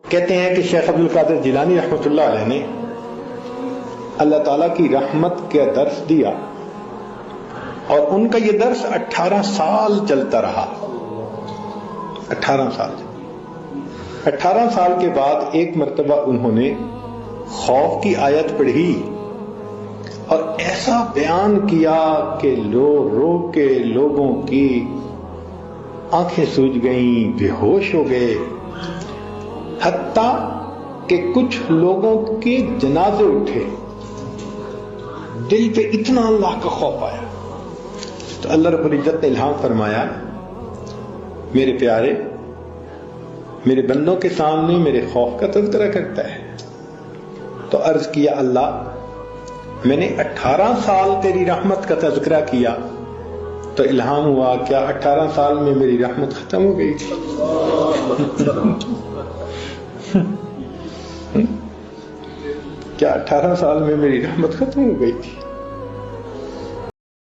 کہتے ہیں کہ شیخ عبد القادر جیلانی رحمۃ اللہ علیہ نے اللہ تعالیٰ کی رحمت کا درس دیا اور ان کا یہ درس 18 سال چلتا رہا. 18 سال کے بعد ایک مرتبہ انہوں نے خوف کی آیت پڑھی اور ایسا بیان کیا کہ رو رو کے لوگوں کی آنکھیں سوج گئیں، بے ہوش ہو گئے، حتیٰ کہ کچھ لوگوں کے جنازے اٹھے. دل پہ اتنا اللہ کا خوف آیا تو اللہ رب العزت نے الہام فرمایا، میرے پیارے میرے بندوں کے سامنے میرے خوف کا تذکرہ کرتا ہے. تو عرض کیا اللہ میں نے 18 سال تیری رحمت کا تذکرہ کیا تو الہام ہوا کیا 18 سال میں میری رحمت ختم ہو گئی تھی؟ کیا 18 سال میں میری رحمت ختم ہو گئی تھی؟